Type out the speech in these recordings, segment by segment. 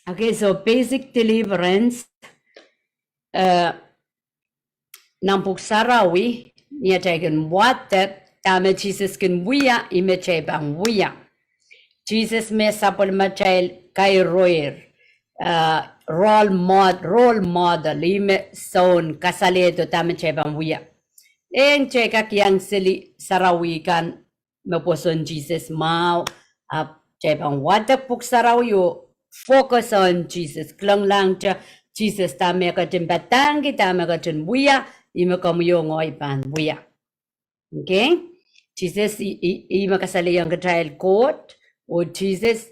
Okay, so basic deliverance nampuk sarawi niya taken what that tama Jesus can wiya imeche bang wiya. Jesus me sapol machail kay royer role model ime son kasaleto tama che bang wiya. En cheka kyang sili sarawi kan maposon Jesus mau up chebang wata puk sarawi yo focus on Jesus klang lang cha Jesus tame ka tin batangi tame ka tin buya ime kom yo ngoi pan buya. Okay? Jesus ime kasali yang trial court o Jesus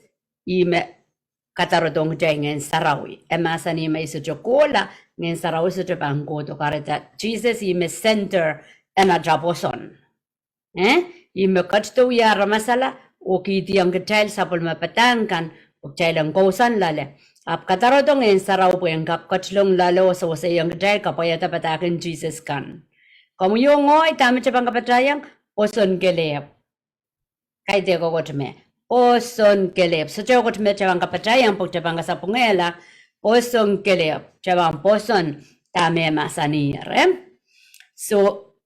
ime katarodong jay ngen sarawi. Emasa ni may sa chokola ngen sarawi sa bangko to kareta Jesus ime center ena japoson. Ime katto ya ramasala o kiti ang katail sapol mapatangkan o chailang kosan lale. Ap katarodong ngen sarawi po yung katlong lalo sa wasa yung katail kapayata patakin Jesus kan. Kamu yung ngoy tami chabang kapatayang oson gelep. Kay de ko gotme. Oson kelep. So chow gotme chabang kapatayang pag chabang kasapungela oson kelep. Chabang poson tame masanir. So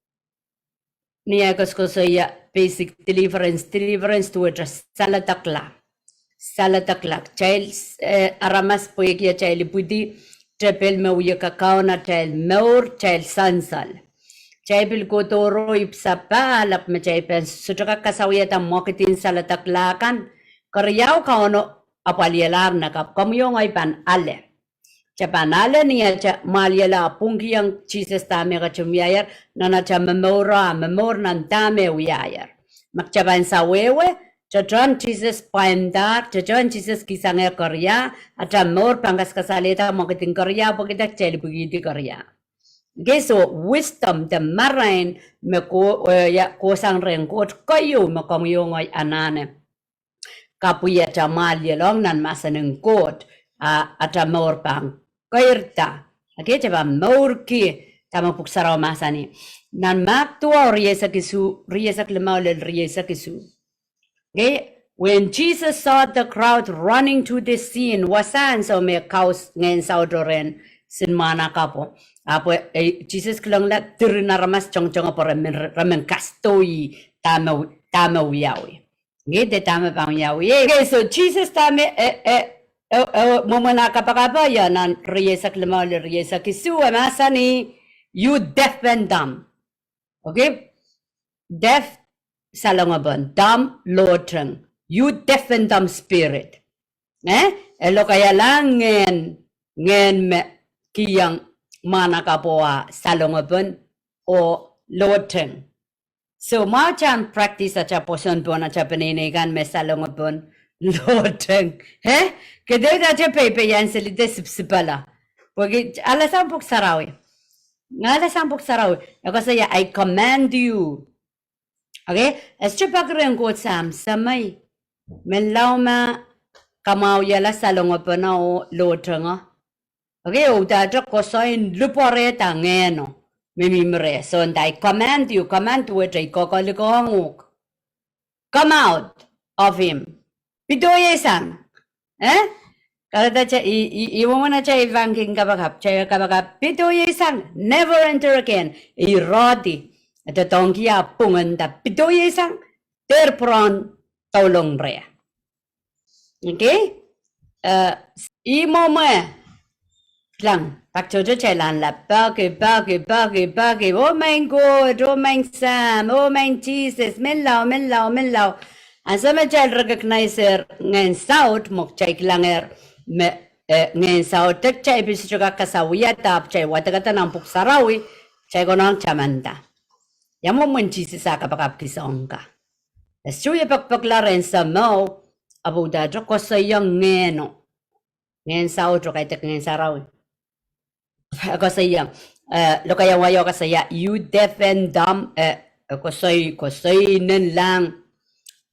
niya ko so ya basic deliverance to address salatakla. Child aramas po ya child pudi trepel me uya kakao na child Mour child sansal. Chaipil ko toro ipsapa alap me chaipen sutaka kasawiyata mokitin salataklakan karyaw ka ono apalyalar na kap kamyo ngay pan ale. Chapan ale niya cha malyala pungki ang Jesus tame ka chumyayar na cha memor nan tame uyayar. Magchapan sa wewe chajan Jesus paimdar chajan Jesus kisangya karya at Mour pangkas kasalita mokitin karya pagita cheli bugiti karya. Okay, so wisdom the marain me ko ya ko sang reng ko kayo me kom yo ngoy anane kapuya tamal ye long nan masaneng kot ata Mour pang kairta okay chaba Mour ki tama puksara masani nan mak tua riesa kisu okay when Jesus saw the crowd running to the scene wasan so me kaus ngen saudoren sin mana kapo apo Jesus klang la tirnaramas chong po ramen kastoi tama wiyawi. Ngede tama pang yawi. Okay, so Jesus tame momona kapakapa ya nan riesa klama riesa kisu masani you deaf and dumb. Okay? Deaf salangabon, dumb loteng. You deaf and dumb spirit. Elo kaya lang ngen me kiyang mana kapoa salongabon o loteng. So macam practice aja poson bon aja peninikan me salongabon loteng. Kedai aja pepe yang selite sipsipala. Porque alasan puk sarawi. Ngalasan puk sarawi. Ako saya I command you. Okay? Esche pagren ko sam samay. Menlauma kamau yala salongabon o loteng. Okay, udah kosain lupore tangeno. Mimimre. So I command you, command to it, kokolikongu. Come out of him. Pidoye sang. Kalau tacha iwamana cha ivanking kabakap, cha kabakap, pidoye sang, never enter again. Irodi. Ito tongkia pungan da pidoye sang, terpron tolong rea. Okay? Mwomwen. Lang, pagchojo chailan la bagi, oh my God, oh my Sam, oh my Jesus, menlaw. Ang sa mga child recognizer ngayon Saut, mok chay klanger, ngayon Saut, tak chay bisyo ka kasawiya tap, chay watakata ng puksarawi, chay ko nang chamanta. Yamo mo Jesus sa kapakapkisong ka. As suya pagpaklaren sa mo, abo dadro ko sa yung ngayon Saut, kay tak ngayon sarawi. Ako saya lo kaya wayo ka saya you deaf and dumb ko soy nen lang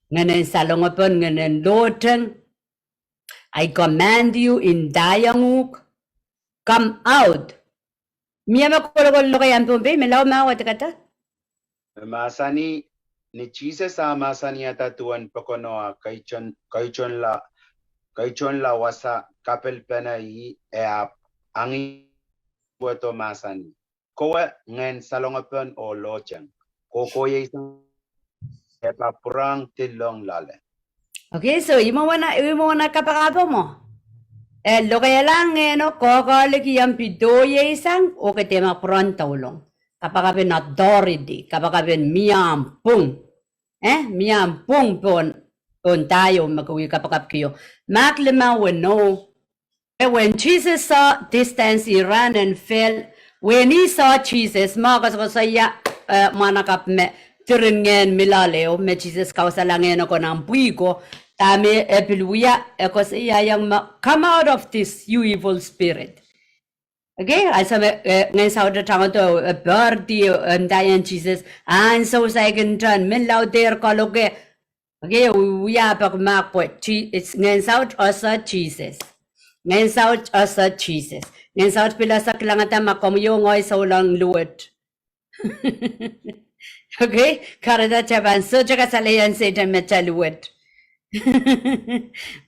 nganen salongopon nganen loteng I command you in dayanguk come out miyama ko lo kaya pombe melaw mawat kata masani ni Jesus masani ata tuan pokono kaichon la kaichon la wasa kapel pena yi angi bueto masani. Kowe Ngehn salongapen o locheng. Koko ye isang epa prang tilong lale. Okay, so imo wana kapakabo mo. Lo kaya lang no kokalik yang pidoye isang o tema prontolong. Kapakabin na doridi, kapakabin miampung. Miampung pon tayo magawi kapakap kayo. Maklima we know. When Jesus saw distance, he ran and fell. When he saw Jesus, makas ko saya manakap me turingen milaleo me Jesus kausalangen ako ng puigo. Tami epiluya ako siya yang come out of this you evil spirit. Okay, also ngayon sa udah tangan to birthday dayan Jesus and so second turn min lau der kaloge. Okay, we are back mark what it's ngayon sa also Jesus. Ngayon sa also Jesus. Ngayon sa pila sa kilangata makomyo ngoy sa ulang luwet. Okay, karada chaban so jaga salayan sa ita mechaluwet.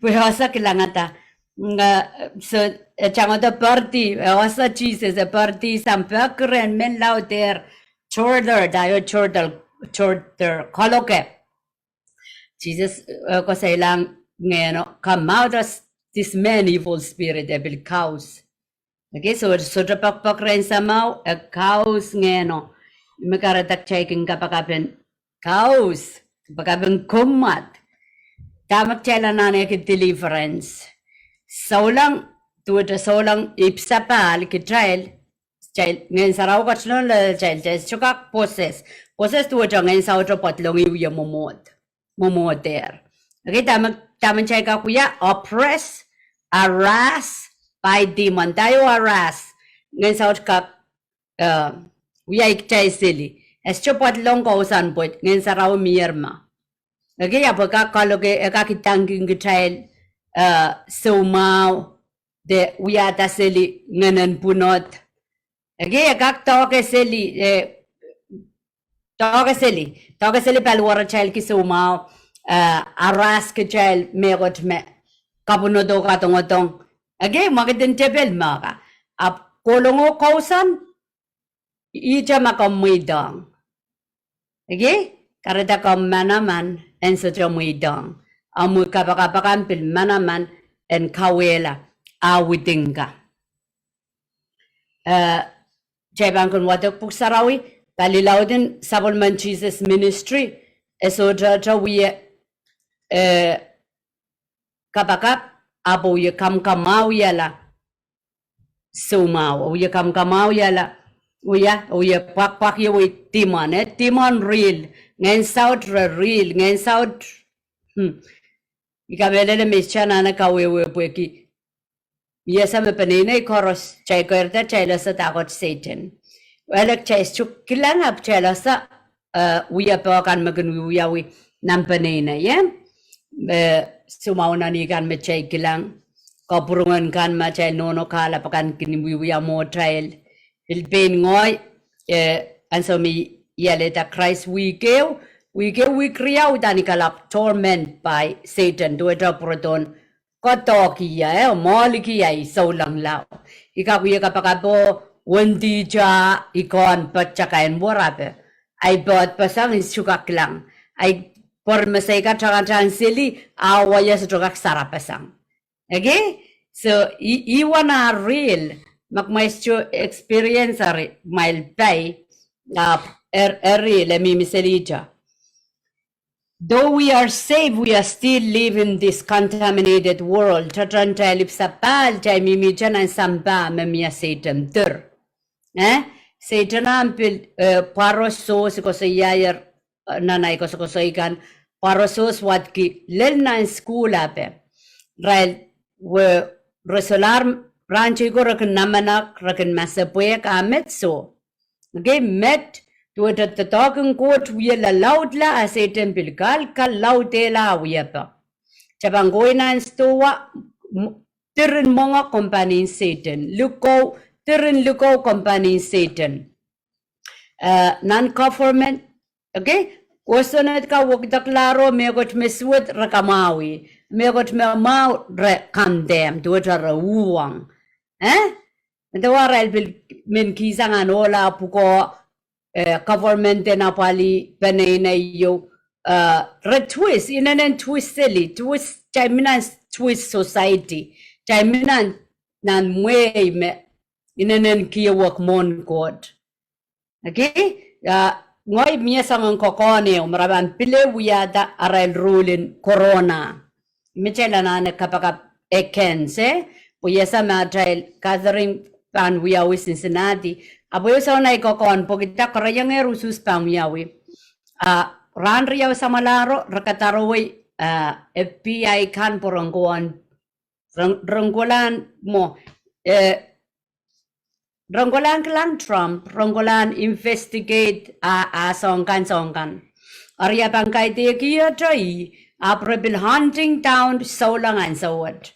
Puhasa kilangata nga so chango the party also Jesus the party sampakren men lau der chorder dayo chorder kaloke Jesus ko sa ilang ngayon come out of this man evil spirit evil cows. Okay, so pakpakren sa mau cows ngayon magkaratak checking kapakapin cows kapakapin kumat tamak chela nane ki deliverance saulang tuwa saulang ipsapal ki child ngayon saraw kachlon la child chukak poses tuwa ngayon sa otro patlong iuya momod der. Okay, taman cheka kuya oppress harass by demon tayo harass ngayon sa otro uya ikchay sili es patlong kausan pot ngayon saraw miyerma. Okay, apakah kalau kita tanggung child so mau de uya taseli nganan punot. Okay, kak toke seli palwara child ki so mau aras ke child megot me kapunodo katong. Okay, magandang tebel maka ap kolongo kausan ija makamidang. Okay, karena kau manaman en sa jamwidang amu kapakapakan pil manaman en kawela awidinga jebang kun wadak puksarawi palilaw din sabulman Jesus ministry eso jaja wiye kapakap abo ye kamkamaw yala sumaw ye kamkamaw yala uya pak ye timon real ngayon Saut real ngayon Saut ikabelele mischana na kawewe pweki yesa me penine koros chay kerta chayla sa takot Satan welak chay chuk kilang ap chayla sa uya pakan magan uyawi nam penine ya sumauna ni kan me chay kilang kapurungan kan ma chay nono kala pakan kini uya mo trial ilpen ngoy anso mi yeleta Christ we kriyaw tani kalap torment by Satan duweta proton kotokiya molikiya so lang lao ikakuya kapakabo wendi ja ikon patchakain borape ay bot pasang sukak lang ay por masayka chakan sili awaya sa chukak sarapasang. Okay, so iwana real magmaestro experience ari mile pay though we are saved, we are still living this contaminated world. Tatran talip sapal jay mimi janan samba memia Satan tur. Satan ampil parosos ko sa yayar nanay ko sa ikan parosos wat ki lelna in school ape. Rail we resolar ranchi ko rakin namanak rakin masapuya kamet so. Okay, met to the talking court we la loud la as a temple kal loud la wepa. Chabangoina and stowa tirin monga company Satan. Luko tirin luko company Satan. Non-government, okay? Kusunat ka wag daklaro megot meswet rakamawi. me got me mau re condemn do it ra uang the war bil min kisangan ola puko government na pali penena yo retwist inanen twist silly twist chaminan twist society chaminan nan mwe me inanen kia work mon god okay ngoy miya sangang kokone umaraban pile wiyada aral rulin corona michela na kapaka Akan se puyesa ma Atail gathering pan wiyawi Cincinnati aboyo sa na ikokon pogita korayang erusus pan wiyawi ran riyaw sa malaro rakataroy FBI kan porongkuan rangkulan mo rangkulan klan Trump rangkulan investigate songkan Arya bangkay tiya toy aprebil hunting down saulangan sawat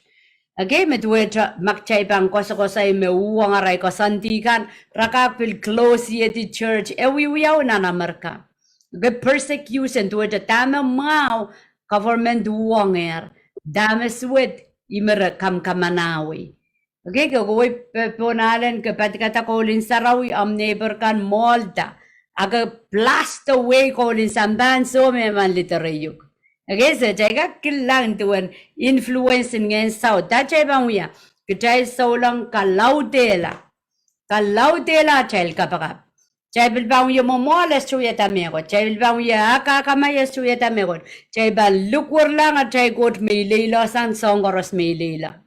okay medweta makchay bang kosa me uwang aray kosantikan rakapil close yeti church wiyaw na Amerika the persecution to the tama mau government uwanger dame swit imera kamanawi okay gogoy ponalen kapag katakolin sarawi am neighbor kan molda aga blast away kolin samban so me man literayuk okay so jaga kilang tuan influence Ngehn Saut da jay bang wiya kitay saulang kalaudela Atail kapaka jay bilbang wiya momoles chuya tamego jay bilbang wiya akakamaya chuya tamego jay ban lukwar lang atay got may leila san songoros may leila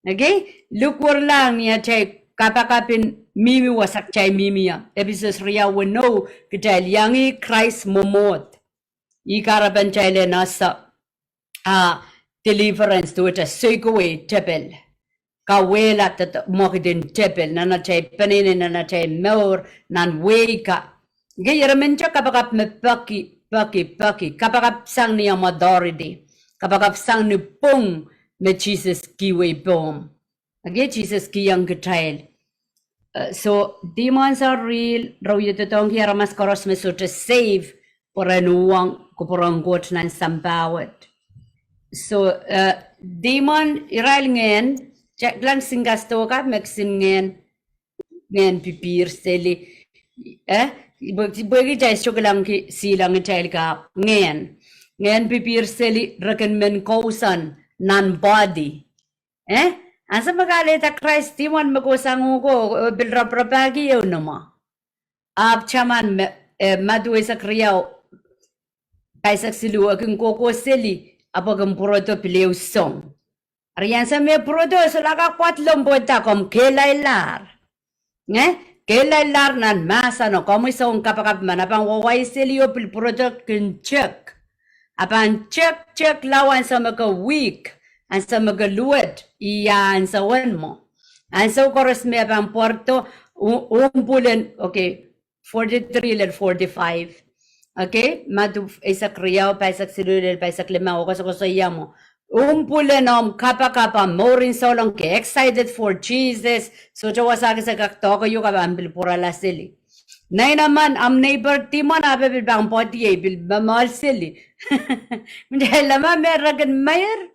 okay lukwar lang niya jay kapakapin mimi wasak jay mimiya ebisos riya wano kitay liangi Christ momot ikaraban chile nasa deliverance to it a segue tepel kawela tat mokidin tepel nana chay panini nana chay Mour nan weka gayaramen cha kapakap me paki kapakap sang ni amadoridi kapakap sang ni pong me Jesus kiwe bom again Jesus kiyang Atail so demons are real raw yutong hiramas koros me so to save por anuang kuporanggot nan sambawat so demon iral Ngehn cek lang singasto ka mexin Ngehn pipir seli bagi jay lang ki silang Atail ka Ngehn pipir seli recommend kausan nan body asa magaleta Christ demon magosang ko bilraprapagi yun nama ab chaman madwe sa kriyaw kaisak silu aking koko seli apagam poroto pileu song ariyan sa me poroto so laka kwatlong bota kom kelailar kelailar nan masa no komo isong kapakap manapang wawai seli o pil poroto kin check apan check lawan sa mga week an sa mga luwet iyan sa wan mo an sa koros me apang porto umpulen okay 43 and 45 okay madu isak riyaw paisak silulil paisak lima o kaso yamo umpulenom kapa Mourin solong ke excited for Jesus so jawa sa kaktoka yu kabambil pura la sili nay naman am neighbor timon abe bil bang poti bil bamal sili hindi lama meragan mayer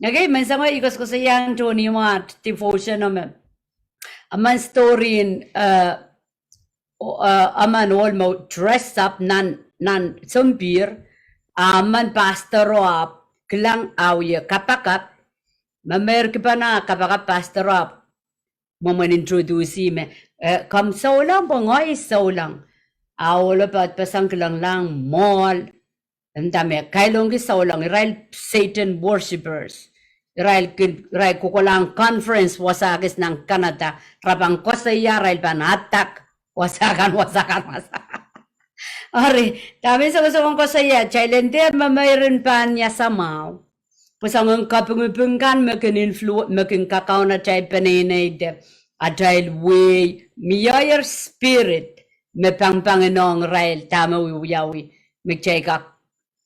okay mensa ko ikos ko sa yang Tony mat devotion naman aman story in aman almost dressed up nan sumpir aman pastor up kelang awya kapakap mamer kipana kapakap pastor up momen introduce me kam saulang pongoy saulang awlo pat pasang kelang lang mall dami kailong ki saulang Israel Satan worshippers Israel kukulang conference wasagis ng Canada rabang kosaya Israel panatak wasakan. Ari, dami sa ko saya, chalender mamayroon pa niya sa mau. Pasang kapungupungkan makin kakao na chay paninay de. Atail way, miyayer spirit, me pangpanginong rail, tama wiyawi, magchay kak,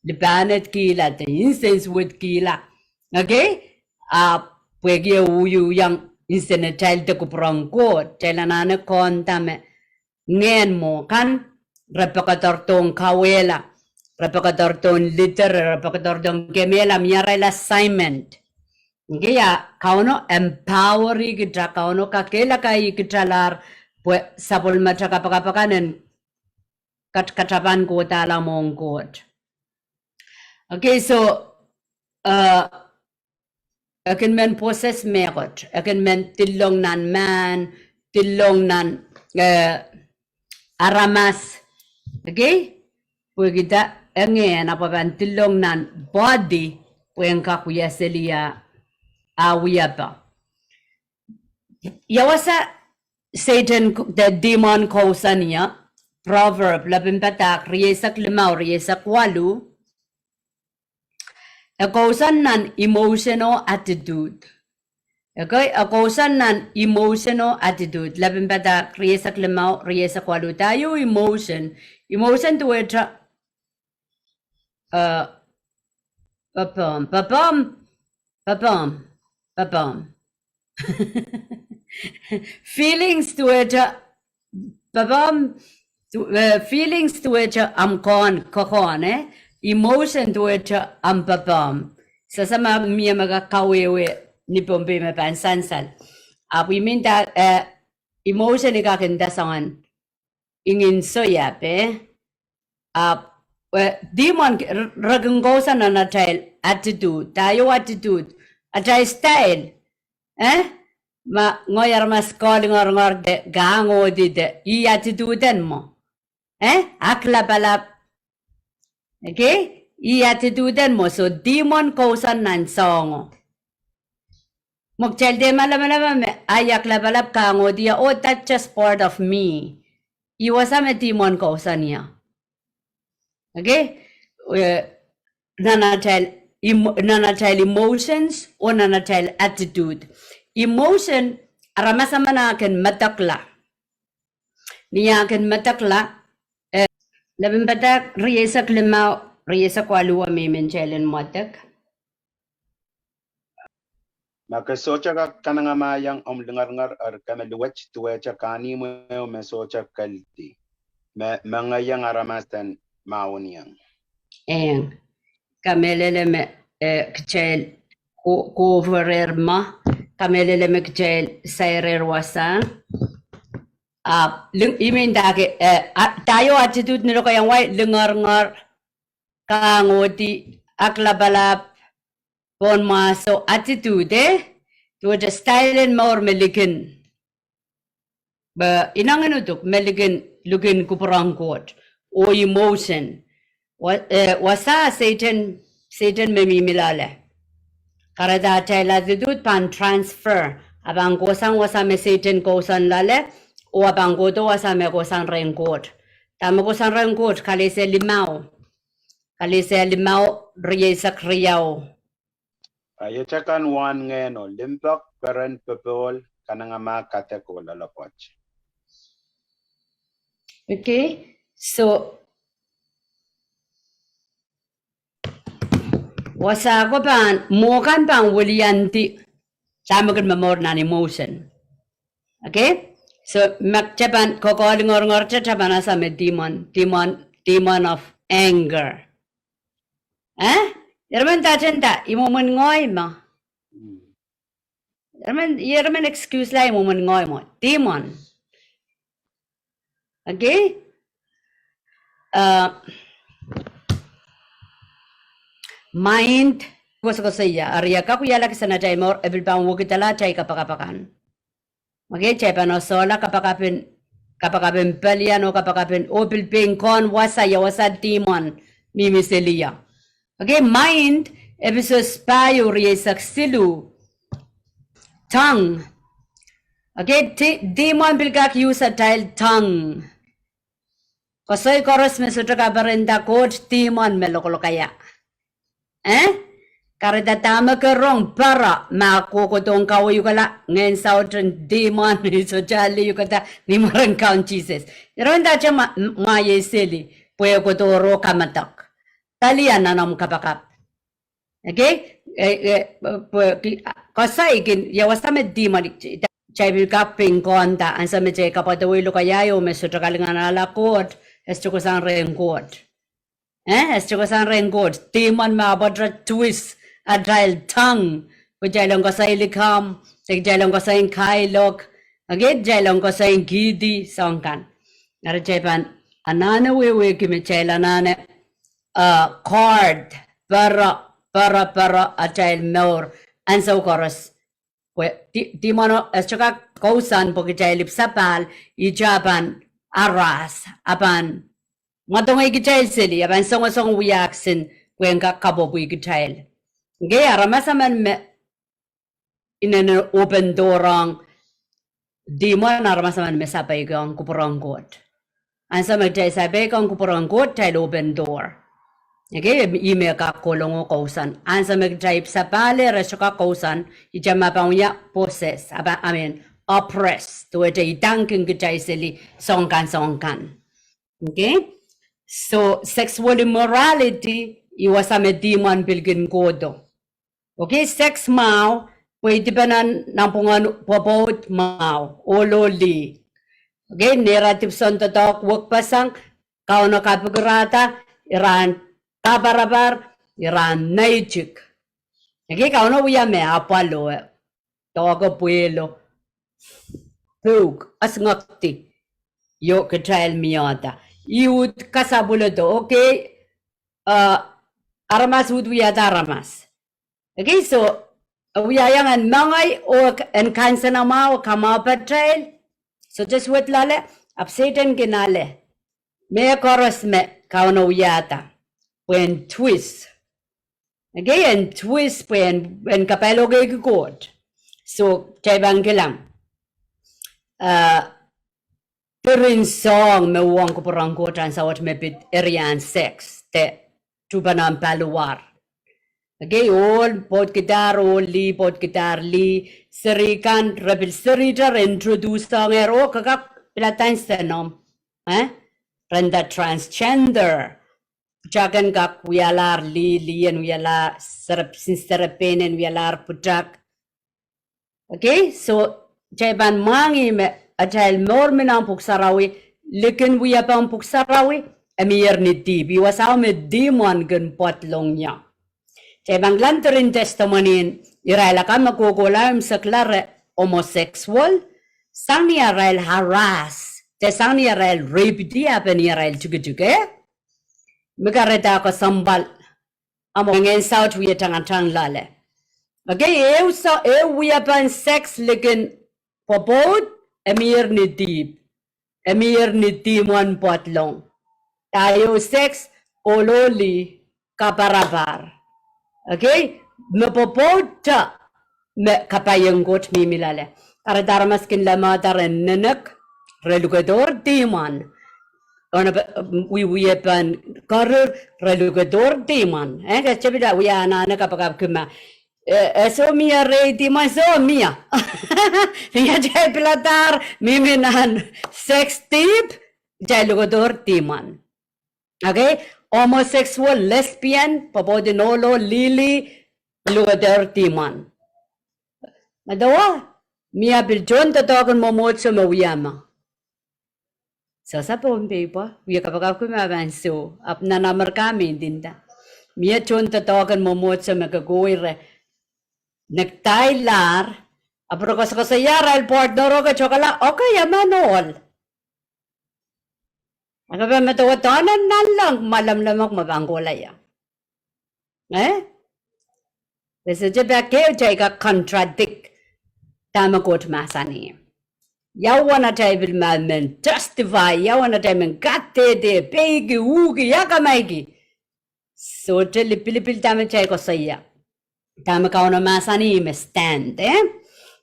lipanet kila, the incense with kila. Okay? Pwede uyu yang incense child te kuprang ko, chalanana kontame. Ngehn mo kan repakatortong kawela Rapakadorton liter, rapakadorton gemela miara assignment. Gaya kauno empoweri kita kauno kakela kai kita lar pue sapul maca kapakanen katapan kota la mongkot. Okay, so akan men proses merot, akan men tilong nan man, tilong nan aramas. Okay, pue kita Ngehn apa ban tilong nan body pue kakuya selia awiyapa. Yawasa Satan the demon kausanya proverb 18 riyesak 5 riyesak 8 kausan nan emotional attitude. Okay, kausan nan emotional attitude 18 riyesak 5 riyesak 8 tayo emotion to it papam feelings to it feelings to it kokon emotion to it papam sasama miya magakawewe ni pombe me pansansal we mean that emotion ikakendasangan ingin soyape demon raganggosan na Atail attitude tayo attitude Atail style ma ngoyar mas calling ngor de gango de I attitude mo akla balap okay I attitude mo so demon kausan nan songo Mogchel de malamalaman ayak labalap kango dia oh that's just part of me iwasame demon kausan niya okay nanatel emotions o nanatel attitude emotion aramasama na akin matakla niya akin matakla labing batak riyesak 5 riyesak 8 mimenchelen matak Makasocha ka kananga mayang dengar kameluwech tuwecha kani mo mesocha kalti mga yang aramastan mauniang kamelele me kchel coverer ma kamelele me kchel sairer wasa imin dake tayo attitude nilo kayang way lengar kangoti aklabalap Pohn maso attitude to the style and more melikin ba inangan utuk melikin lugin kuparang kot o emotion wasa Satan memimilale karada Atail attitude pan transfer abang kosang wasa me Satan kosan lale o abang goto wasa me kosan renkot tama kosan renkot kalise limao riyesak riyaw Ayachakan one Ngehn limpak parent people kanangama kateko lalapoch. Okay, so wasa ko pan mokan pan wulianti tamagan mamor nan emotion. Okay, so magchapan kokoling ngor chapan asa me demon of anger. Yerman tachenta imoman ngoy mo. Yerman excuse la imoman ngoy mo. Demon. Okay? Mind ko saya Arya ka kuya laki sana chay mo ebil pang wukitala chay kapakapakan. Okay, chay panosola kapakapin palian o kapakapin opil pingkon wasa demon mimiseliya. Okay, mind, episode spayo riyesak silu. Tongue. Okay, demon bilgak use Atail tongue. Kasoy koros me sutra barenda coach demon melokolokaya. Karita tama kerong para makukutong kawo yukala Ngehn Saut demon so jali yukata ni marang count Jesus. Ronda chama mayeseli puyo kutoro kamatak. Talian nanam kapakap. Okay? Kasay kin yawasame demon chay bilkaping konta ang sa medjay kapatawilo kayayo me sutra kalingan alakot esto ko sang rengkot. Estukasan rengot, Timon mabodra twist, Atail tongue, which Jailong ko sa ilikam, take Jailong ko sa kailok, agad Jailong ko sa gidi songkan. Nara Japan, anana we kimichela nane, card, para, Atail Mour, and so chorus. Timono, estuka kausan, pokitailip sapal, ijaban, aras, aban. Matong ikitail sili, aban song wiaksin, when ka kabo ikitail. Gaya ramasaman me in an open door wrong. Dimon ramasaman me sapay kong kupurang god. And some of jay sapay kong kupurang god tail open door. Okay, email ka kolong o kausan. And some of jay sapale resuka kausan, ijamapang ya poses, oppress, to a day dunking gajay sili, songkan. Okay? So, sexual immorality, iwasame demon bilgin godo. Okay, sex mau, pwede ba nampungan popot mau, ololi. Okay, narrative son to talk, work pasang, kauna kapigrata, iran kabarabar, iran naijik. Okay, kauna uyame apalo, togo puelo, pug, asngakti, yo katrail miyata. Iud kasabulado, okay, aramas would we at aramas. Okay, so we are young and mangay or and cancer namao come up a trail. So just with lale, upset and genale. Me chorus me kauno yata. When twist. Okay, and twist when kapelo gay good. So Chaibangilam. Perin song me wong ko parang ko tan sawat me bit erian sex te tubanam paluar. Okay, all pot guitar li serikan rebel serita introduce song ero kakak pilatan senom renda transgender jagan kak wialar li and wialar serap sinsterapen wialar putak. Okay, so jaban mangi me Atail Mour minang puksarawi, likin wiya pang puksarawi, amir ni tibi, wasaw me demon gan potlong niya. Bang lantarin testimony, iraila ka makukulam sa klare homosexual, sang ni arail harass, te sang ni arail rape di apen ni arail juga. Mikareta ako sambal, amo ngeen Saut wiya tangatang lale. Okay, wiya pang sex likin popot, Emir ni timon potlong. Tayo sex, ololi, kaparabar. Okay? Mepopota, me kapayanggot mimilale. Karadaramaskin lamata ren nenek, relugador timon. Wiyepan karir, relugador timon. Kasi bida, wiyana na kapag kuma. So mia rey timon, so mia. Niya jay pilatar, miminan sex tip, jay lugador timon. Okay? Homosexual, lesbian, papodinolo, lili, lugador timon. Madawa, mia biljon tatokan momot sa mawiyama. So sa pong paper, wiya kapag kumaban so, ap na namar kami dinda. Mia chon tatokan momot sa magagawire. Nagtailar, apro ko sa yara el partner ko chokala, okay yamanol. Ano ba matawatanan na lang malamlamok mabangolaya. Kasi jaba kayo ka contradict tama ko masani. Yawan na tayo bilmamen justify, yawan na tayo men katete, pegi, ugi, yakamaigi. So pilipil tama tayo ko saya. Tama ka na masani me stand,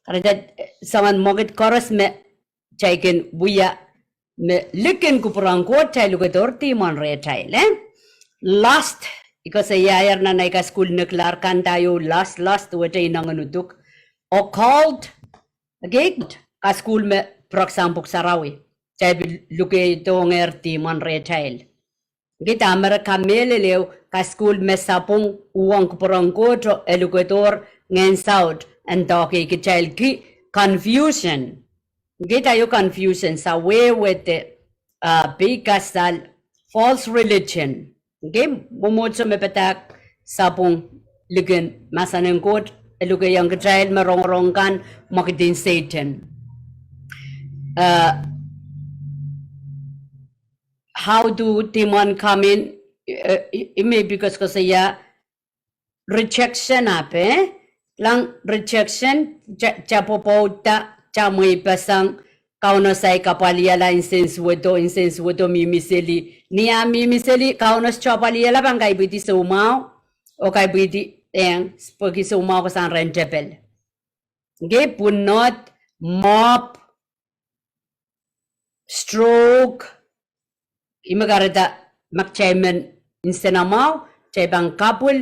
Kada saman mogit koros me chaikin buya me likin kupurang ko tayo lugador timon re tayo, Last, iko sa yayar na naika school nuklar kan tayo last wate nanganuduk. Occult, okay, ka school me proksampuk sarawi. Tayo luke donger timon re tayo. Kita amara kamele leo ka school me sapong uang kupurang koto elugator Ngehn Saut and doke kichel ki confusion. Kita yo confusion sa way with the big false religion. Okay, bumod sa may patak sapong ligan masanang kot lugay ang child marong-rongkan makidin Satan. How do demon come in? Ime because saya rejection ape lang rejection chapopota chamay pasang kauno say kapaliala insense wodo mimiseli niya mimiseli kaunos chapaliala bang kay biti sumaw o kay biti pagi sumaw ko sang rentable ge punot mop stroke imagarada makchaymen insenamaw chaybang kapul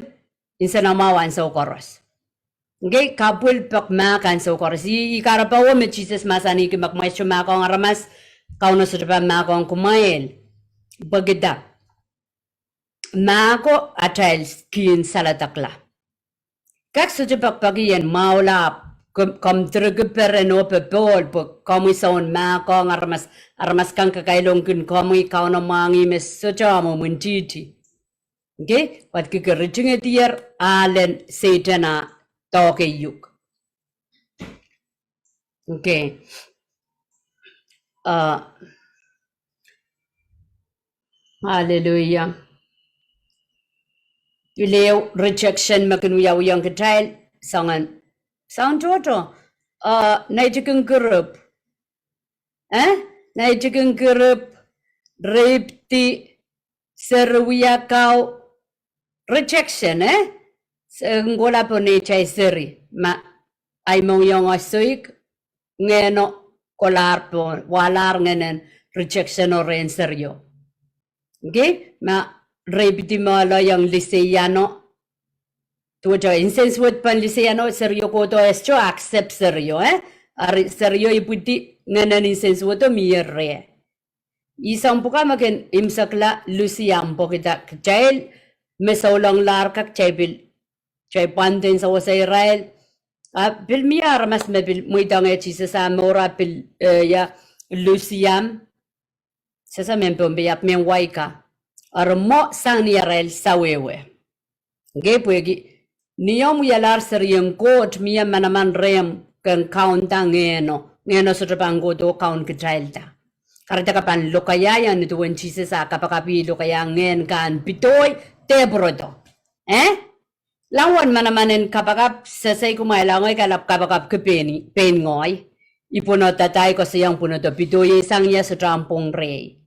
insenamaw an sa koros okay, kapul pak makan so koros. Ikarapawo me Jesus masani ki makmaisyo makong aramas kauno sa pa makong kumail. Bagida. Mako Atail kin salatakla. Kak sa pakpagiyan maula kom trugupere no pe bol po komi saon makong aramas kang kakailong kin komi kauno mangi mes so chamo muntiti. Okay, wat kikariching etier alen Satana toke yuk. Okay. Hallelujah. Ileo rejection makinuyaw yung katail sangan. Sound toto. Naijikang group. Naijikang group. Repti. Serwiyakaw. Rejection, Ngola po ni chay siri. Ma ay mong yung asuik. Ngeno kolar po. Walar ngenen rejection o rin seryo. Okay? Ma repti mo lo yung liseyano. Tuwajo insense wood pan liseyano seryo ko to esto accept seryo, seryo iputi ngenen insense wood to miyere. Isang po ka makin imsakla lusiyam po kita kchail mesaulang larkak chaybil chay pandin sa wasa Israel bil miyar mas mebil muidang Jesus sa mora bil ya lusiyam sa mempo biyap men waika armo sang ni Israel sawewe ge puegi niyom yalar seriyang kot miya manaman rem kan kaunta ngeno sa trabango do kaun kchailta karita kapan lokaya yan ito when Jesus sa kapakapi lokaya Ngehn kan pitoy tebrodo. Lawan manamanin kapagap sasay kumailangay kalap kapagap kepeni pengoy. Ipunot tatay ko siyang punot pitoy isang niya sa trampong rey.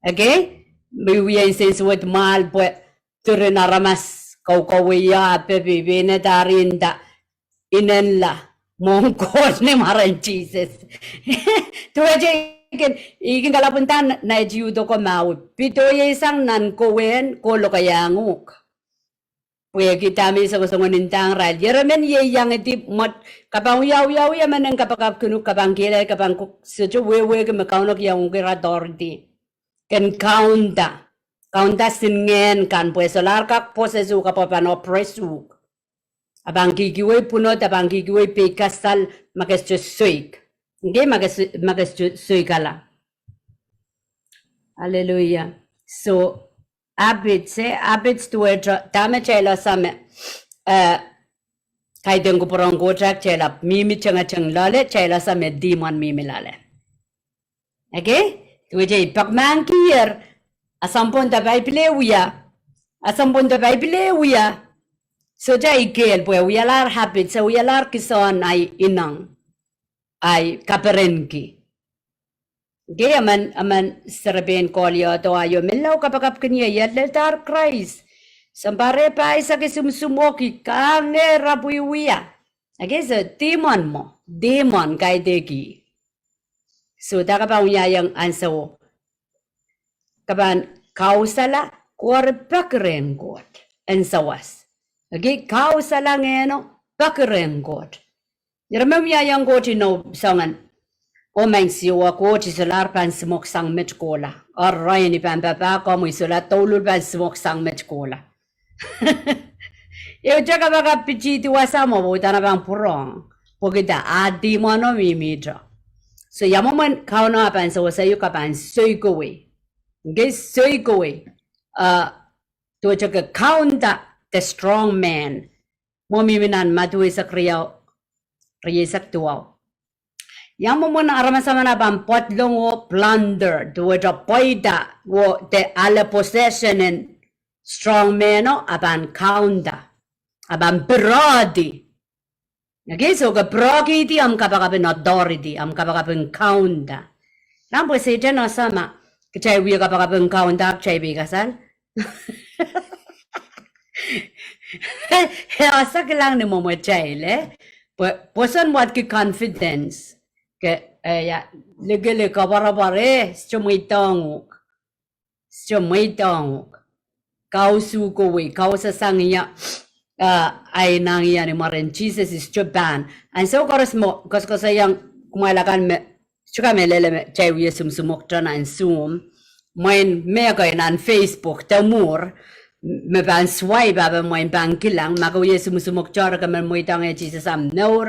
Okay? Biwiya insense with mal po turinaramas kaukawiya pepe na tarinda inenla mongkos ni maran Jesus. Tuwaje ikin kalapuntan na judo ko mau pitoy isang nan kowen kolo kayanguk puya kita mi sa kusong nintang ral yeramen ye yang iti mot kapang yaw ya manen kapakap kunu kapang kila kapang sujo wewe ke makaunok yang kira tordi ken kaunta sin Ngehn kan pues solar kak posesu kapapano presu abang gigiwe punot abang gigiwe pekasal makes suik. Hindi magas kala. Hallelujah. So, abits to a tama chela same kay deng ko porong gojak chela mimi changa chang lale chela same demon mimi lale. Okay? Tuwe pagman kier asampon da Bible wiya. So jay kel po wiyalar habits sa wiyalar kison ay inang. Ay kaperenki. Gaya aman serben kolyo to ayo melaw kapagap kanya yadletar Christ. Sambare pa isa kisumsumoki kane rabuiwiya. Okay, so demon kay degi. So takapang yang ansawo. Kapan kausala korpakren god ansawas. Okay, kausala ngeno pakren god. Remember yang go to know sangan. O man siwa ko ti solar pan smok sang met cola. Or Ryan pan papa ko mo isola tolul pan smok sang met cola. Eu jaga baga pichiti wasamo botana bang purong. Pogida adi mono mimidra. So yamoman kauna pan so sayo kapan soy go we. Guess soy go we. ตัวจะก็counter the strong man มมีมินันมาด้วยสักเรียสักตัวยังมมันอารมณ์สมนาบันปดลงโอ plunder ตัวจะไปด่าว่า the all possession and strong man เนาะบัน counter บัน brody okay so ก็ brody ที่กับเป็น authority กับเป็น counter นั่นเป็นสิ่งที่น่าสมาก็ใช้วิกับเป็น counter ใช้วิกัสันasa ka lang ni mo chile person what ki confidence ke ya legele ka barabare stumitong kausu ko we kausa sangya ay nang ya ni marin Jesus is Japan and so koros mo kos yang kumalakan me chuka me lele me chai wi sumsumok tana and zoom main me ko in Facebook ta Mour me ban swipe ba main bang kilang magawi sumusumok chara ka man moy tang Jesus am Mour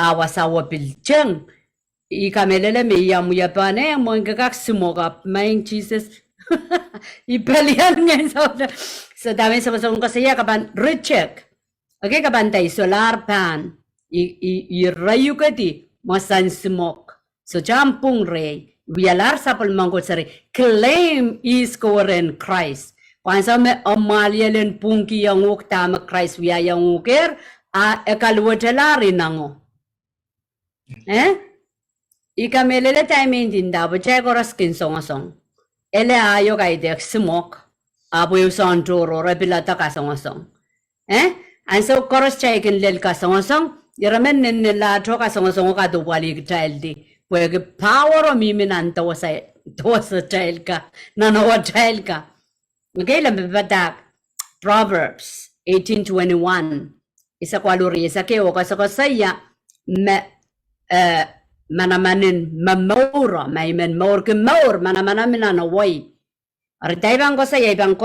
awasawa pilcheng ikamelele me yamu ya pane mo ngak sumok up main Jesus ipalian ngayon so dami sa pasong kasi ya kaban recheck okay kaban tay solar pan I rayu ka di masan smoke so jampung ray wialar sa palmangkot sari claim is in Christ pansa me amalialen pungki yang tama Christ wiya yang uker ekalwatelari nango ikamelele timing dinda bacay koras kinsong ele ayo kay dek smoke abu son toro repilata ka song and so koras chay kin lel ka song yaramen nila to ka song ka do wali child di pwede power o miminan to sa child ka nanawa child ka okay lambatak Proverbs 18:21 isa kwaluri isa kewo kasaya me manamanin mamora may men more ke more manamanamin na way arday bang ko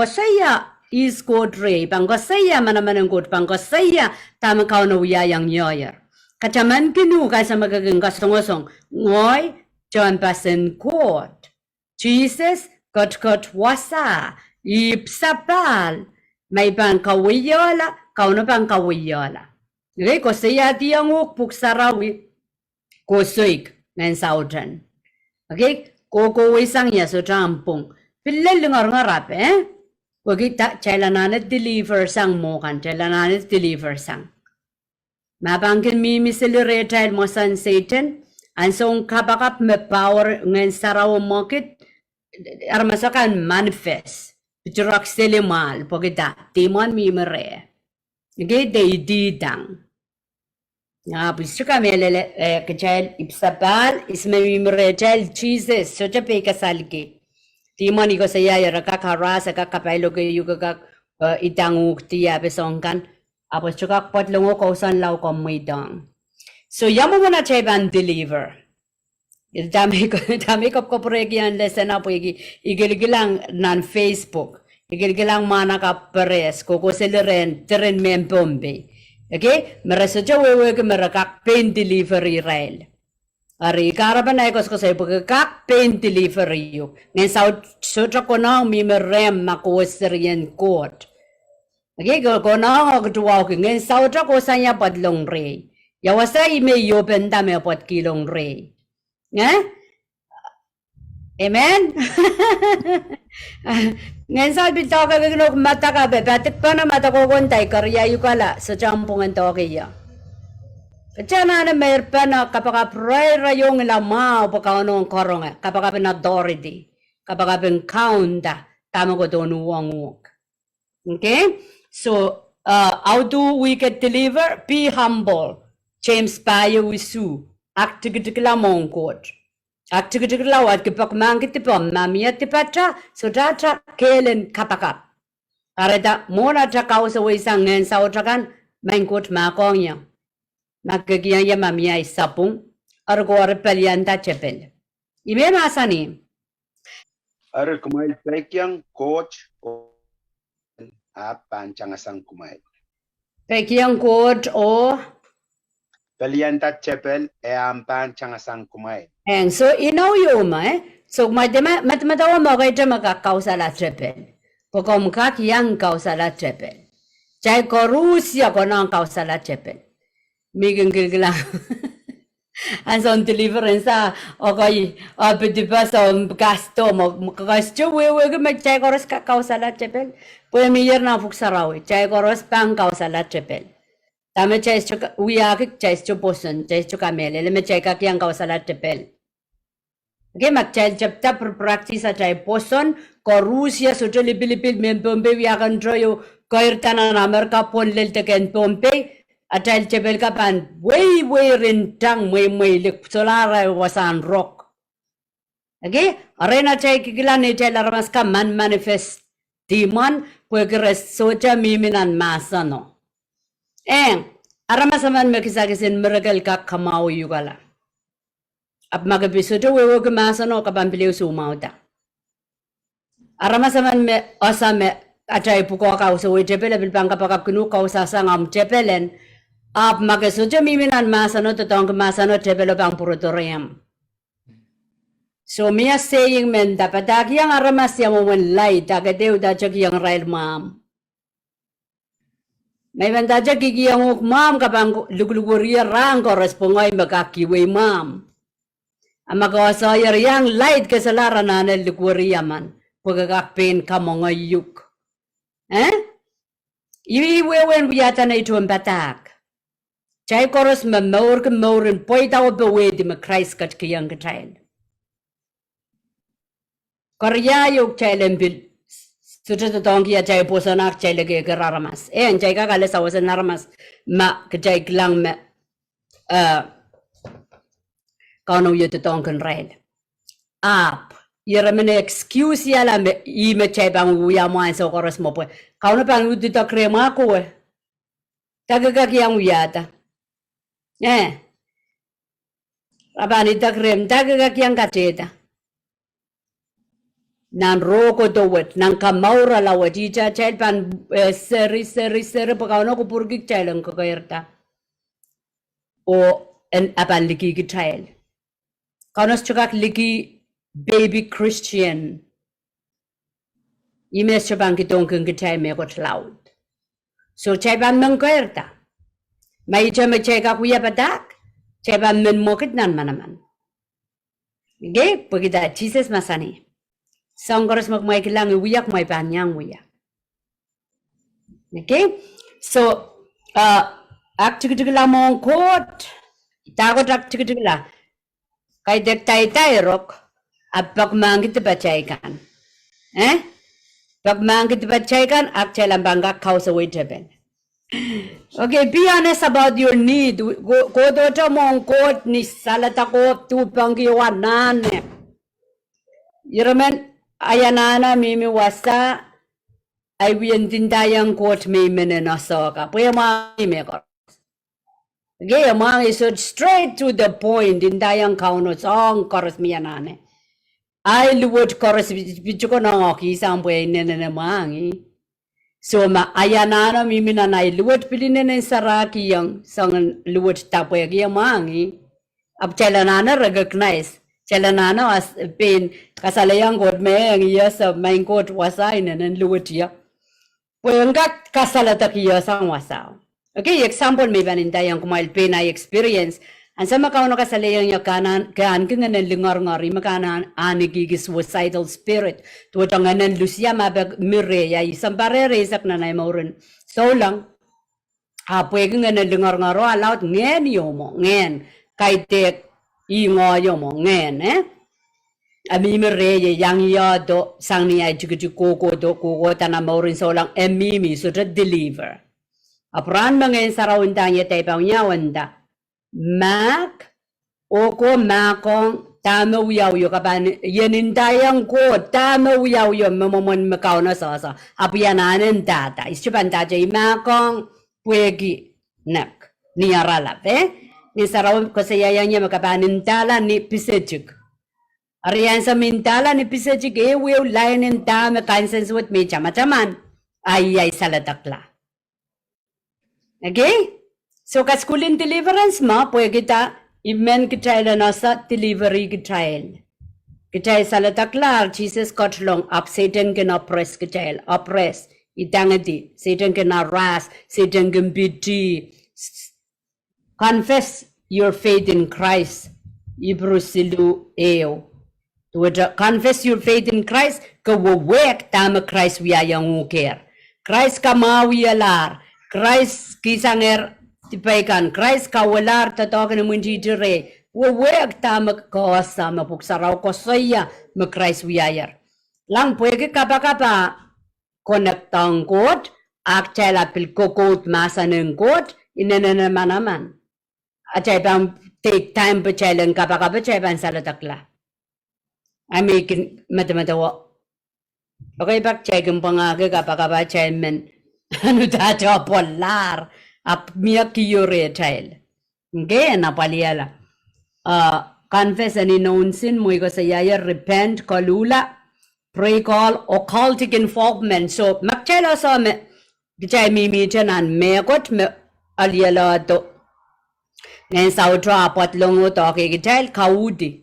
saya is good re bang ko saya manamanin good bang ko saya tama ka no wiya yang yoyer kachaman kinu ka sa magaging kasongosong ngoy John pasen court Jesus got wasa ipsapal may bang kawiyola kauno bang kawiyola okay ko saya dianguk puksarawi ko suik ngan sautan okay ko wisang ya so trampong pilal ngarap okay ta chailananet deliver sang mo kan chailananet deliver sang mabangkin mi accelerate mo san Satan and so kabakap me power ngan saraw market armasakan manifest Pichurak selimal pogita timon mi mere okay they didang Pichuka melele kachal ipsapal isme mere child Jesus socha pe kasalki timon iko saya ya rakakarasa kakapailo ke yuga itanguk tiya besongkan apo chuka potlongo ko san law ko muidang so yamo na chayban deliver dami ko poregyan lesson na po igigilang nan Facebook igigilang mana ka pares ko seleren teren membombe okay merasaja wewe ke merakak pain delivery rail ari karaban ay ko sa pagkak pain delivery yo ngen Saut sotra ko na mi merem makuweserian court okay ko na ko Doadoahk ngen Saut ko sanya padlong re yawasa ime yo benda me pot kilong re Amen. Ngayon sabi to ka gino mata ka be batik pa na mata ko kontay karya yukala sa champungan to kaya. Kaya na may pa na kapag prayer yung lama o pagkaunong korong kapag authority kapag counta tama ko doon uwanguk. Okay? So how do we get deliver? Be humble. James Bayo Wisu. Aktigitigla mongkot. Aktigitigla wat kipak mangkitipom mamia tipatra sudatra kelen kapakap. Arada mona takau sa wisang ngen sa otrakan mangkot makongya. Nagkagiyan ya mamia isapung argo arpelianta chepel. Ibe masani. Ar kumail pekyang coach panchangasang kumail. Pekyang coach o Pelianta chapel ampan changasang kumail. And so inaw yung so matatawa mo kayo makakausa la chapel. Pagom kak yang kau salah cepel. Cai korusia konang kau salah cepel. Migeng gila. Anson deliverance okay petit pas gasto mo gasto we ke mek cai koros ka kau salah cepel. Pue miyer na fuk sarawi. Cai koros pang kau salah cepel. Tame cai chuka uyak cai chuposun cai chuka mele le me cai kak yang kau salah cepel. Okay, mag-child chapter per practice at ay poson, korusia so lipilipil men pompe wiakan troyo kairtanan Amerika pon lel teken pompe atail chapel kapan way rentang way lik solara wasan rock. Okay, arena chay kikilan ni chay laramas ka man manifest demon pwegres soja miminan masano. Aramasaman mekisakisin miracle ka kamao yugala. Ap magabisoto wewe kemasano kapambiliw sumauta. Aramasaman me osame acay puko ka so we jepele bilbang kapag kunu ka usasangam jepelen ap magasoto miminan masano totong kemasano jepelo bang purotoriam. So me saying men dapat yang aramas yang Mwomwen light agadeu da jag yang rail mam. May banda jag yang mam kapang lugluguria rang korespongoy magakiwe mam. Amagawa yang light kesalaran na luguriaman pagkakapin ka mga yuk. Iwiwen biyata na ito ang batak. Chay koros Mour ka Mourin poy tao bewedi ma Christ kat kiyang katail. Korya yuk chay lembil sutra tong kiya chay posanak chay lagi kararamas. Chay kakala sa wasan naramas ma kachay klang me kano yu tong kan rail. Ap, yara mene excuse yala me ime chay bang uya mo an so koros mo po. Kano pang udito krema ko eh. Tagagak yang uyata. Rabani ta krem tagagak yang kateta. Nan roko dowet nan kamaura lawat ija chay pan seri pa kano ko purgik chay lang kakayerta. O en apan liki kitayel. Kanos chukak liki baby Christian. Imes chubang kitong kung kitay me kot loud. So chay ban mengkerta. May chay kak kuya patak. Chay ban men mokit nan manaman. Okay, pagita Jesus masani. Sanggoros magmay kilang iwiyak may panyang wiyak. Okay, so aktikitila mong kot. Takot aktikitila. Kay dek tay rok at pagmangit bacaykan. Pagmangit bacaykan ak bangga kau sa witeben. Okay, be honest about your need. Go to mong kot ni salata ko tupang kiwanan. Yiramen ayanana mimi wasa ay wiyan tindayang kot mimi nenosoka. Puya mami ko. Okay, amang isod straight to the point in dayang kauno song koros miyanane. Ay luwot koros bicho ko nang oki isang puya inene mangi. So ma ayanana miminanay luwot pilinene saraki yang sang luwot tapoy kiyang mangi. Ab chalanana recognize. Chalanana was pain kasalayang god may ang iya sa main god wasay nenen luwot ya. Puya nga kasalata kiya sang wasaw. Okay, example may baninda yang kumail pain ay experience. Ang sa makauno ka sa layang yung kaan kang lingar-ngari, makanan anigigi suicidal spirit. Tuwat ang anan Lucia mabag mireya, isang pareresak na Mourin. So lang, pwede nga lingar-ngaro, alawat Ngehn mo, Ngehn. Kay tek, ingo mo, Ngehn, Ami mireya, yang yado, sang niya, koko ta na Mourin, so lang, emimi, so to deliver. Apran mga sarawanda niya tayo niya wanda. Mak, oko makong tama uyaw yo kapan yanindayang ko tama uyaw yo mamamon makaw na sasa. Apyananin data. Isyapan tayo makong pwegi nak niyaralap Ni saraw ko sa yayang niya makapanin tala ni pisejik. Ariyan sa mintala ni pisejik wiyaw lainin tama kansens with me chama-chaman. Ay salatakla. Okay? So, kaskulin deliverance ma, pwede kita, imen kitrail na sa delivery kitrail. Kecil salah taklar Jesus got long up Satan can oppress kecil oppress itangati Satan can harass Satan can bidi confess your faith in Christ Ibrusilu eo confess your faith in Christ kawawek tama Christ wiyayang uker Christ kamawiyalar Christ kisanger tipaikan Christ kawalar tatokan mundi dire wawek tama kosa mapuksaraw ko saya ma Christ wiyayar lang pwede kapa konektang kot ak chala pil kokot masa ng kot inananaman acay bang take time pa challenge kapa chay bang salatakla I making matamatawa okay bak chay kung pangage kapa chay men ano tato polar ap miya kiyore chayl Ngehn napaliala confess any known sin mo ko sa yaya repent kalula pray call occultic involvement so makchela sa me chay mimi chanan me kot me aliala to Ngehn Saut apot longo to kay kaudi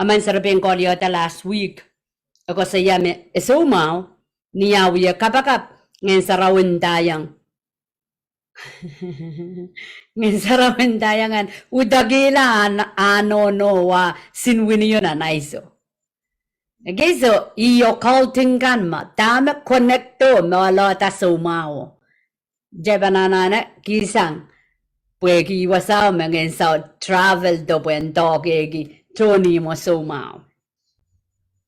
Aman sarapin ko liyota last week. Ako sa yame, esumaw, niyawiya kapakap, ngayon sarawin dayang. Ngayon sarawin dayangan, udagila ano no wa sinwini yun na naiso. Okay, so, iyo culting kan ma, tama connecto, mawalota sumaw. Jebanana, kisang, pwegi wasaw, ngayon sa travel do buen dogegi, Tony mo sumaw.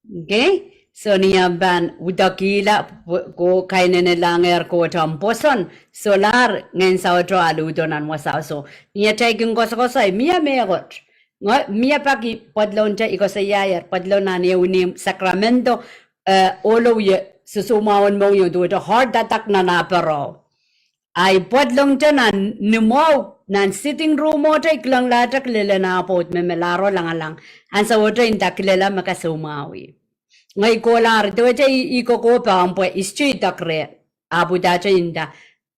Okay? So niya ban udakila ko kainin langer ko tamposon solar ngayon sa otro aludo nan wasaw. So niya taking ko sa miya megot. Miya pagi padlon cha iko sa yayar padlon na niya unim Sacramento olo ye susumawon mo yung do hard attack na naparo. Ay padlong cha na numaw nan sitting room mo tay klang latak lila na pot me melaro lang ansa woto inta kilala makasumawi ngay kolar to tay iko pa ampo street takre abu da cha inda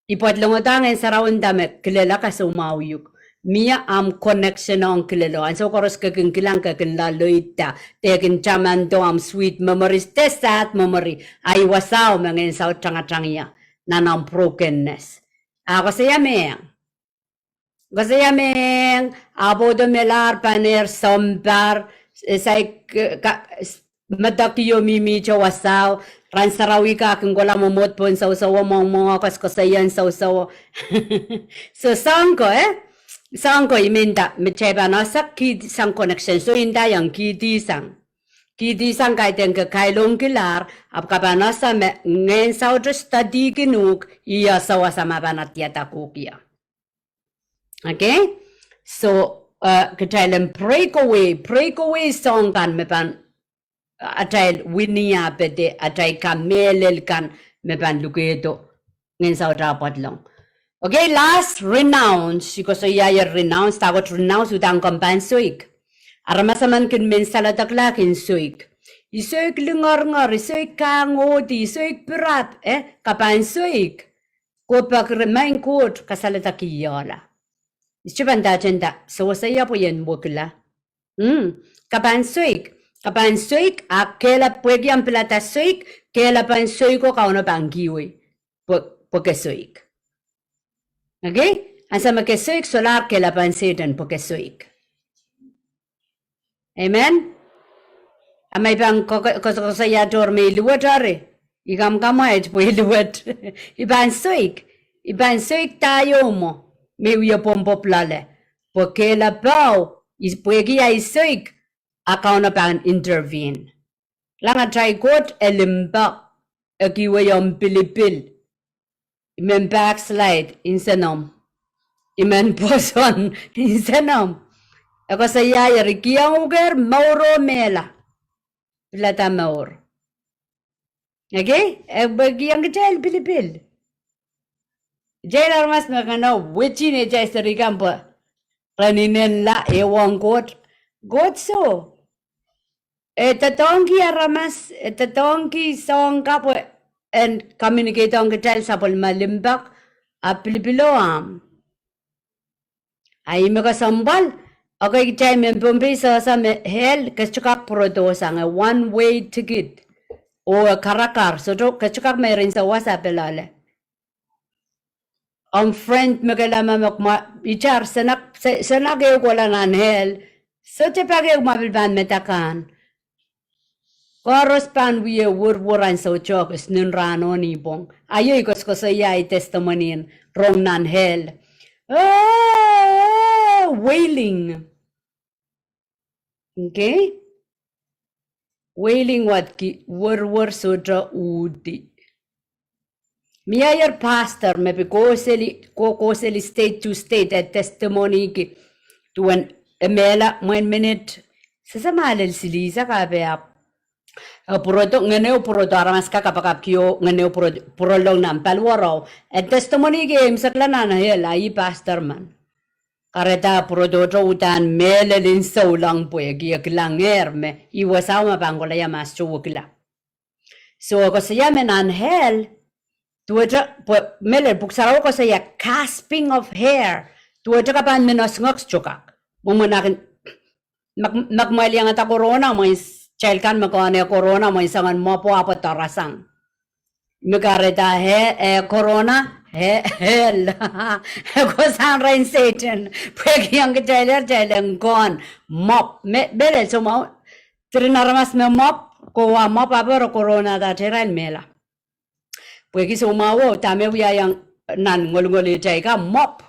ipadlong ta ngay sarawon dame kilala kasumawi yuk mia am connection on kilalo ansa koros ka kilang ka kinlaloita tekin chamando am sweet memories testat memory ay wasaw mga saw tanga-tangya nanang brokenness ako sa yameng Gazayameng, abodo melar paner sombar, say madakiyo mimi wasaw, ransarawi ka kung wala mo motpon sa usawa mong mga kaskasayan sa usawa. So sangko sangko iminda, mecheba na sa kid sang connection, so inda yung kidisang. Kidisang kahit yung kakailong kilar, ap kapanasa ngayon sa otro study kinuk, iya sawa sa mabanat yata kukia. Okay, so katalan breakaway song kan mepan Atail winia pede Atail kamelel kan mepan lukedo ngin sa dapat lang. Okay, last renounce because yaya renounce tagot renounce utang kompansoik. Aramasaman kin men salatakla kin soik. Isoik lingar isoik kangodi isoik berat kapansoik. Ko pak remain kot kasalatakiyola. Istiban da jenda so saya po yan wukla. Kapan soik akela pwegi ang plata soik kela pan soiko kauna bangiwi poke soik. Okay? Asa make soik solar kela pan sedan poke soik. Amen? Amay bang ko saya dorme luwat are. Igam kamay po luwat. Iban soik tayo mo. Mewiya pompo plale. Porque la pau is puegi ay soik akaw na pang intervene. Lang atay kot elimbak akiwa yung pilipil. Imen backslide insanom. Imen poson insanom. Ako sa yaya rikiyang uger mauro mela. Plata maur. Okay? Bagi yang kecil pilipil. Jailer mas makana wichi ne jai serikampa raninen la ewang got so tatongi aramas tatongi song kapo and communicate on ketel sapol malimbak apilipilo am ay maka sambal Okay, time in Bombay sa hell kachukak prodo sang a one-way ticket o a karakar so do kachukak meron sa WhatsApp lale. Ang friend magalama makma ichar sanak sanag wala nan hell so te pag mabilban metakan. Koros pan we wurwuran so chok is nun rano ni bong. Ayo ikos ko sa yai testimony rong nan hell. Wailing. Okay? Wailing what ki wur sudra udi. Miya pastor maybe ko seli state to state at testimony ki to an emela 1 minute. Sa malal sili sa kabeap. Puroto nganeo puroto aramas kakapakap kyo nganeo purolong nam palwaro. At testimony game sa klanan hela i pastor man. Kareta prodojo utan melelin saulang puegi klanger me iwasawa bangola ya mas chukla. So ko saya menan hell tuaja mele buksaraw ko saya casping of hair tuaja kapan menos ngoks chukak. Mumunakin magmali ang ata corona mo child kan magkone corona mo isangan mo po apat tarasang. Mekareta corona hell ko san rain Satan pwede yang jailer gone mop bele so mau trinaramas me mop ko wa mop abero corona da teran mela pwede so mau tame wiya yang nan ngol jaiga mop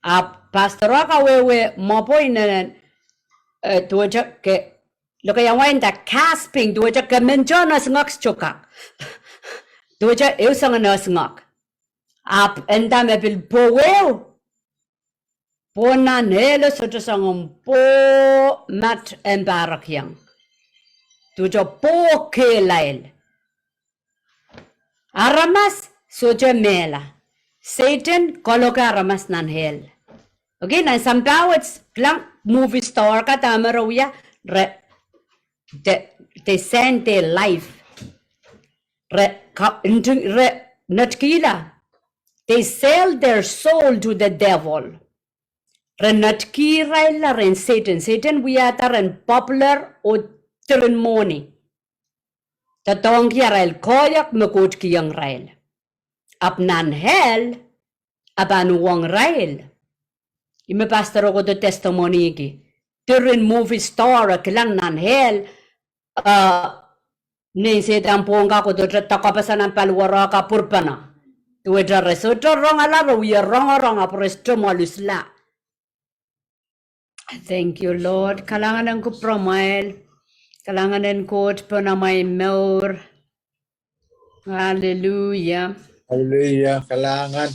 a pastor ka wewe mopo inen tuaja ke lo kaya wain da casping tuaja ke menjonas ngoks choka tuaja eusang nas ngok up and down a bill powell. Pohn hele soto sangom po mat and barakyang. Tujo po kelail. Aramas soja mela. Satan koloka aramas nan hel. Okay, na somehow it's blank movie star katamaroya they send their life. Natkila. They sell their soul to the devil. Renatki raila ren Satan. Satan we are ren popular o tren money. Tatong kia rail koyak mekot kiyang rail. Apnan hell aban wong rail. Ime pastor ko the testimony ki. Tren movie star kilang nan hell. Ni Satan ponga ko do takapasan ang palwara ka purpana. Tuwedra resoto wrong alaro we are wrong apresto malusla. Thank you Lord. Kalangan ko promail. Kalangan ko panamay Mour. Hallelujah. Hallelujah. Kalangan.